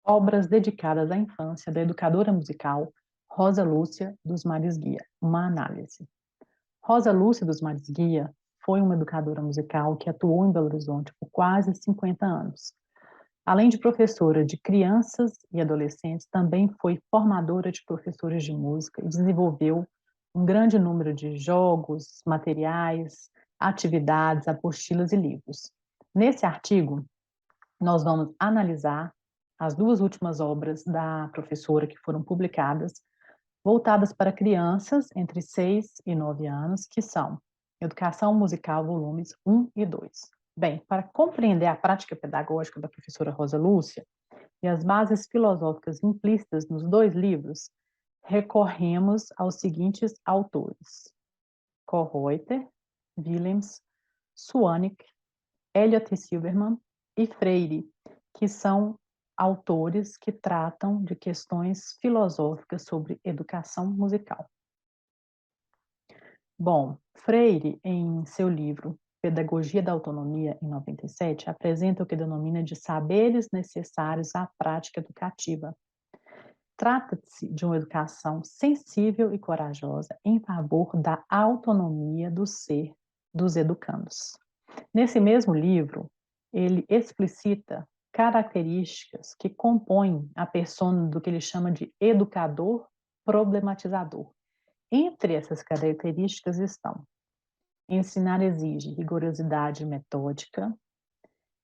Obras dedicadas à infância da educadora musical Rosa Lúcia dos Mares Guia, uma análise. Rosa Lúcia dos Mares Guia foi uma educadora musical que atuou em Belo Horizonte por quase 50 anos. Além de professora de crianças e adolescentes, também foi formadora de professores de música e desenvolveu um grande número de jogos, materiais, atividades, apostilas e livros. Nesse artigo, nós vamos analisar as duas últimas obras da professora que foram publicadas, voltadas para crianças entre 6 e 9 anos, que são Educação Musical, volumes 1 e 2. Bem, para compreender a prática pedagógica da professora Rosa Lúcia e as bases filosóficas implícitas nos dois livros, recorremos aos seguintes autores: Kohreuter, Willems, Suanek, Eliot Silverman e Freire, que são autores que tratam de questões filosóficas sobre educação musical. Bom, Freire, em seu livro Pedagogia da Autonomia, em 97, apresenta o que denomina de saberes necessários à prática educativa. Trata-se de uma educação sensível e corajosa em favor da autonomia do ser dos educandos. Nesse mesmo livro, ele explicita características que compõem a persona do que ele chama de educador problematizador. Entre essas características estão: ensinar exige rigorosidade metódica,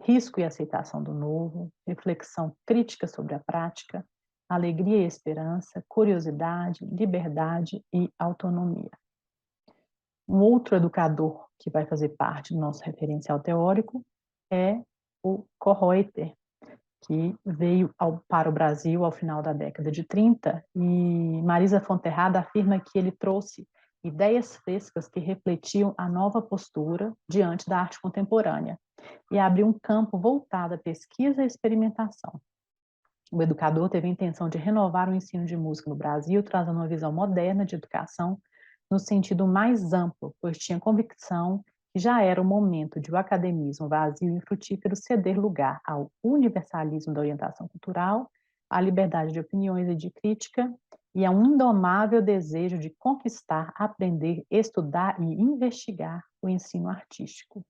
risco e aceitação do novo, reflexão crítica sobre a prática, alegria e esperança, curiosidade, liberdade e autonomia. Um outro educador que vai fazer parte do nosso referencial teórico é o Kohreuter, que veio para o Brasil ao final da década de 30, e Marisa Fonterrada afirma que ele trouxe ideias frescas que refletiam a nova postura diante da arte contemporânea e abriu um campo voltado à pesquisa e experimentação. O educador teve a intenção de renovar o ensino de música no Brasil, trazendo uma visão moderna de educação no sentido mais amplo, pois tinha convicção que já era o momento de o academismo vazio e frutífero ceder lugar ao universalismo da orientação cultural, à liberdade de opiniões e de crítica e a um indomável desejo de conquistar, aprender, estudar e investigar o ensino artístico.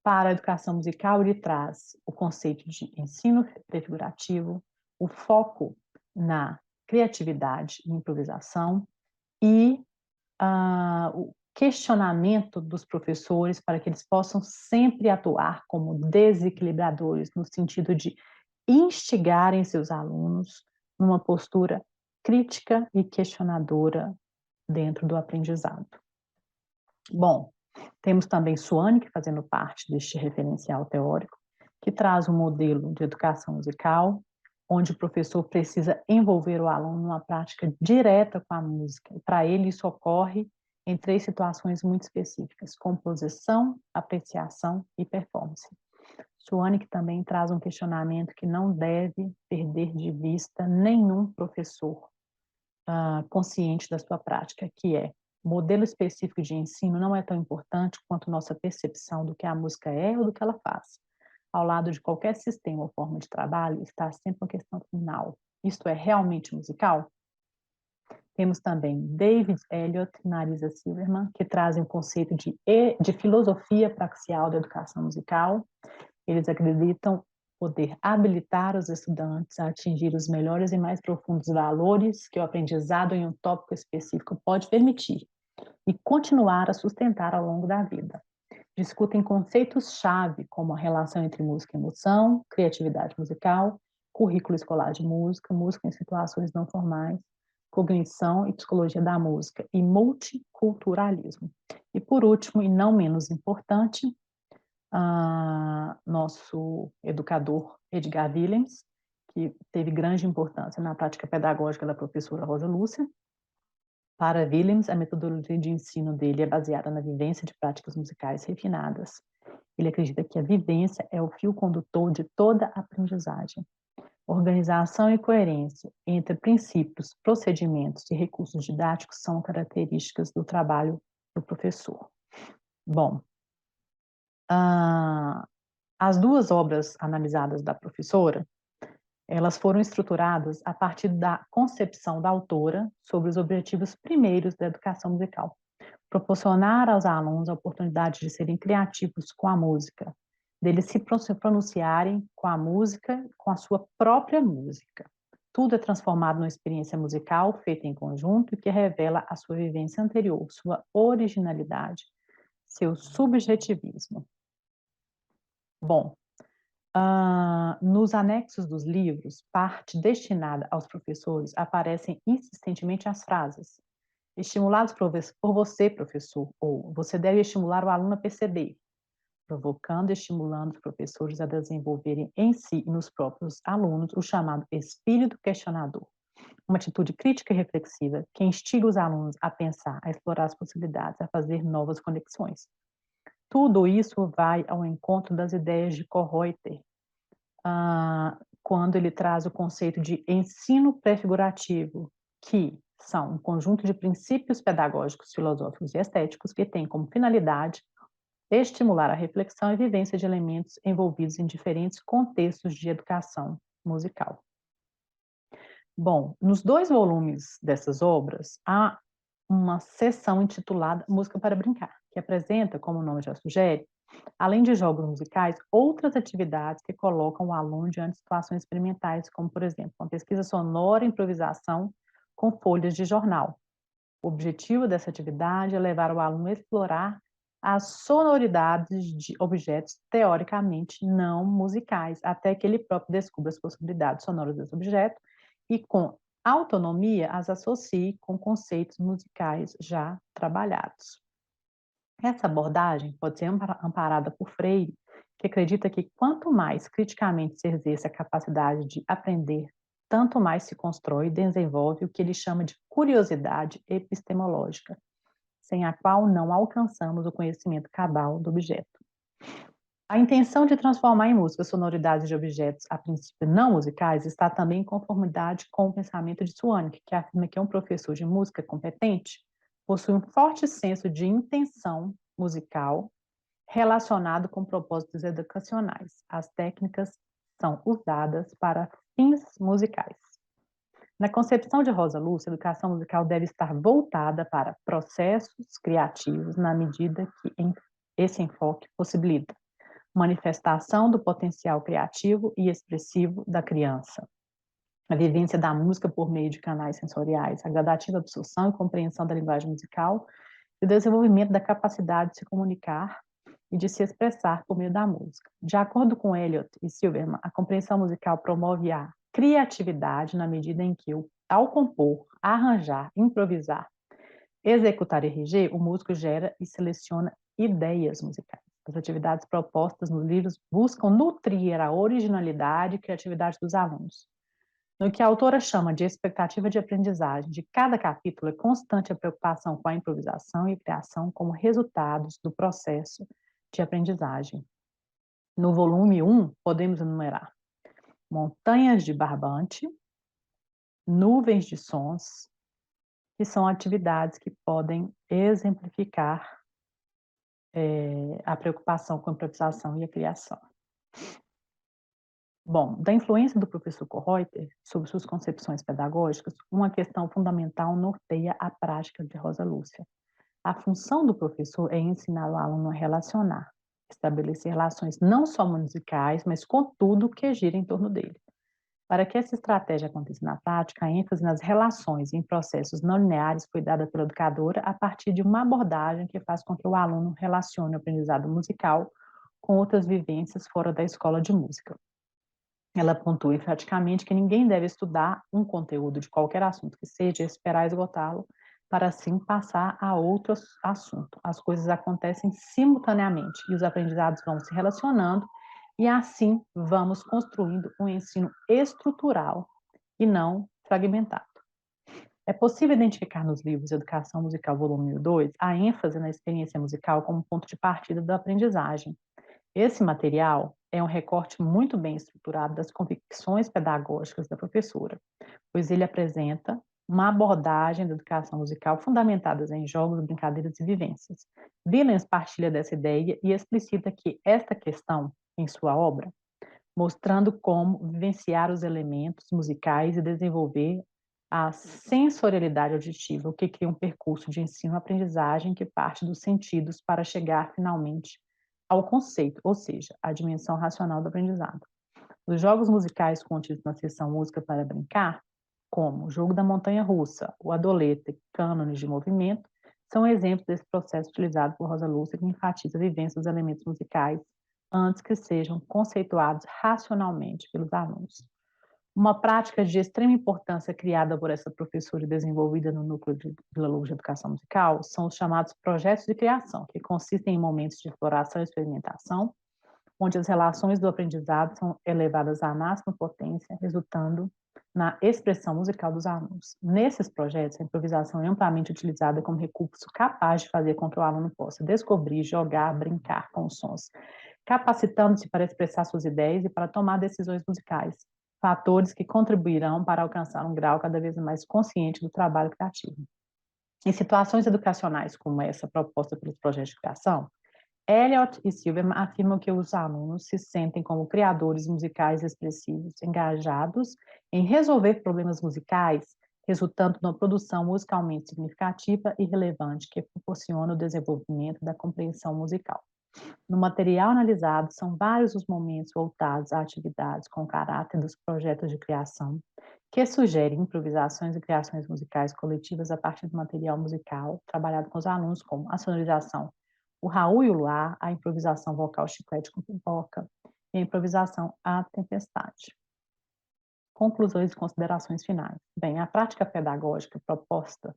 Para a educação musical, ele traz o conceito de ensino prefigurativo, o foco na criatividade e improvisação e o questionamento dos professores para que eles possam sempre atuar como desequilibradores, no sentido de instigarem seus alunos numa postura crítica e questionadora dentro do aprendizado. Bom, temos também Suanek fazendo parte deste referencial teórico, que traz um modelo de educação musical, onde o professor precisa envolver o aluno numa prática direta com a música. E para ele isso ocorre em 3 situações muito específicas: composição, apreciação e performance. Suanek também traz um questionamento que não deve perder de vista nenhum professor consciente da sua prática, que é: o modelo específico de ensino não é tão importante quanto nossa percepção do que a música é ou do que ela faz. Ao lado de qualquer sistema ou forma de trabalho está sempre uma questão final: isto é realmente musical? Temos também David Eliot e Marisa Silverman, que trazem o conceito de filosofia praxial da educação musical. Eles acreditam poder habilitar os estudantes a atingir os melhores e mais profundos valores que o aprendizado em um tópico específico pode permitir e continuar a sustentar ao longo da vida. Discutem conceitos-chave como a relação entre música e emoção, criatividade musical, currículo escolar de música, música em situações não formais, cognição e psicologia da música e multiculturalismo. E por último, e não menos importante, nosso educador Edgar Willems, que teve grande importância na prática pedagógica da professora Rosa Lúcia. Para Willems, a metodologia de ensino dele é baseada na vivência de práticas musicais refinadas. Ele acredita que a vivência é o fio condutor de toda a aprendizagem. Organização e coerência entre princípios, procedimentos e recursos didáticos são características do trabalho do professor. Bom, as duas obras analisadas da professora, Elas foram estruturadas a partir da concepção da autora sobre os objetivos primeiros da educação musical: proporcionar aos alunos a oportunidade de serem criativos com a música, deles se pronunciarem com a música, com a sua própria música. Tudo é transformado numa experiência musical feita em conjunto e que revela a sua vivência anterior, sua originalidade, seu subjetivismo. Bom, nos anexos dos livros, parte destinada aos professores, aparecem insistentemente as frases: estimulados por você, professor, ou você deve estimular o aluno a perceber, provocando e estimulando os professores a desenvolverem em si e nos próprios alunos o chamado espírito questionador, uma atitude crítica e reflexiva que instiga os alunos a pensar, a explorar as possibilidades, a fazer novas conexões. Tudo isso vai ao encontro das ideias de Kohreuter, quando ele traz o conceito de ensino pré-figurativo, que são um conjunto de princípios pedagógicos, filosóficos e estéticos que têm como finalidade estimular a reflexão e vivência de elementos envolvidos em diferentes contextos de educação musical. Bom, nos 2 volumes dessas obras, há uma seção intitulada Música para Brincar, que apresenta, como o nome já sugere, além de jogos musicais, outras atividades que colocam o aluno diante de situações experimentais, como, por exemplo, uma pesquisa sonora e improvisação com folhas de jornal. O objetivo dessa atividade é levar o aluno a explorar as sonoridades de objetos teoricamente não musicais, até que ele próprio descubra as possibilidades sonoras desse objeto e, com autonomia, as associe com conceitos musicais já trabalhados. Essa abordagem pode ser amparada por Freire, que acredita que quanto mais criticamente se exerce a capacidade de aprender, tanto mais se constrói e desenvolve o que ele chama de curiosidade epistemológica, sem a qual não alcançamos o conhecimento cabal do objeto. A intenção de transformar em música sonoridades de objetos, a princípio não musicais, está também em conformidade com o pensamento de Swank, que afirma que um professor de música competente possui um forte senso de intenção musical relacionado com propósitos educacionais. As técnicas são usadas para fins musicais. Na concepção de Rosa Lúcia, a educação musical deve estar voltada para processos criativos na medida que esse enfoque possibilita manifestação do potencial criativo e expressivo da criança, a vivência da música por meio de canais sensoriais, a gradativa absorção e compreensão da linguagem musical e o desenvolvimento da capacidade de se comunicar e de se expressar por meio da música. De acordo com Eliot e Silverman, a compreensão musical promove a criatividade na medida em que, ao compor, arranjar, improvisar, executar e reger, o músico gera e seleciona ideias musicais. As atividades propostas nos livros buscam nutrir a originalidade e criatividade dos alunos. No que a autora chama de expectativa de aprendizagem de cada capítulo, é constante a preocupação com a improvisação e criação como resultados do processo de aprendizagem. No volume 1, podemos enumerar montanhas de barbante, nuvens de sons, que são atividades que podem exemplificar a preocupação com a improvisação e a criação. Bom, da influência do professor Kohreuter sobre suas concepções pedagógicas, uma questão fundamental norteia a prática de Rosa Lúcia. A função do professor é ensinar o aluno a relacionar, estabelecer relações não só musicais, mas com tudo que gira em torno dele. Para que essa estratégia aconteça na prática, a ênfase nas relações e em processos não lineares foi dada pela educadora a partir de uma abordagem que faz com que o aluno relacione o aprendizado musical com outras vivências fora da escola de música. Ela pontua enfaticamente que ninguém deve estudar um conteúdo de qualquer assunto que seja e esperar esgotá-lo para assim passar a outro assunto. As coisas acontecem simultaneamente e os aprendizados vão se relacionando e assim vamos construindo um ensino estrutural e não fragmentado. É possível identificar nos livros Educação Musical Volume 2 a ênfase na experiência musical como ponto de partida da aprendizagem. Esse material é um recorte muito bem estruturado das convicções pedagógicas da professora, pois ele apresenta uma abordagem da educação musical fundamentadas em jogos, brincadeiras e vivências. Willems partilha dessa ideia e explicita que esta questão, em sua obra, mostrando como vivenciar os elementos musicais e desenvolver a sensorialidade auditiva, o que cria um percurso de ensino-aprendizagem que parte dos sentidos para chegar finalmente ao conceito, ou seja, à dimensão racional do aprendizado. Os jogos musicais contidos na seção Música para Brincar, como o Jogo da Montanha-Russa, o Adoleta e Cânones de Movimento, são exemplos desse processo utilizado por Rosa Lúcia, que enfatiza a vivência dos elementos musicais antes que sejam conceituados racionalmente pelos alunos. Uma prática de extrema importância criada por essa professora e desenvolvida no núcleo de Vila Lobos de Educação Musical são os chamados projetos de criação, que consistem em momentos de exploração e experimentação, onde as relações do aprendizado são elevadas à máxima potência, resultando na expressão musical dos alunos. Nesses projetos, a improvisação é amplamente utilizada como recurso capaz de fazer com que o aluno possa descobrir, jogar, brincar com os sons, capacitando-se para expressar suas ideias e para tomar decisões musicais, fatores que contribuirão para alcançar um grau cada vez mais consciente do trabalho criativo. Em situações educacionais como essa proposta pelos projetos de criação, Elliot e Silverman afirmam que os alunos se sentem como criadores musicais expressivos, engajados em resolver problemas musicais, resultando numa produção musicalmente significativa e relevante que proporciona o desenvolvimento da compreensão musical. No material analisado, são vários os momentos voltados a atividades com caráter dos projetos de criação, que sugerem improvisações e criações musicais coletivas a partir do material musical trabalhado com os alunos, como a sonorização, o Raul e o Luar, a improvisação vocal chiclete com pipoca e a improvisação A Tempestade. Conclusões e considerações finais. Bem, a prática pedagógica proposta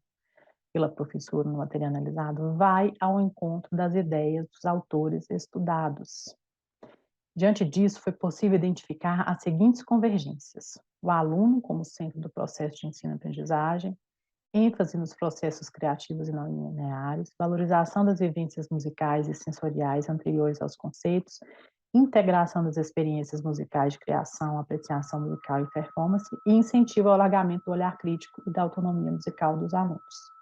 pela professora no material analisado vai ao encontro das ideias dos autores estudados. Diante disso, foi possível identificar as seguintes convergências: o aluno como centro do processo de ensino-aprendizagem, ênfase nos processos criativos e não lineares, valorização das vivências musicais e sensoriais anteriores aos conceitos, integração das experiências musicais de criação, apreciação musical e performance, e incentivo ao alargamento do olhar crítico e da autonomia musical dos alunos.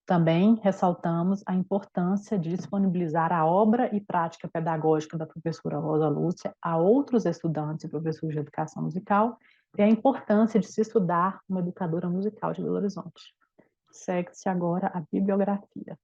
Também ressaltamos a importância de disponibilizar a obra e prática pedagógica da professora Rosa Lúcia a outros estudantes e professores de educação musical e a importância de se estudar uma educadora musical de Belo Horizonte. Segue-se agora a bibliografia.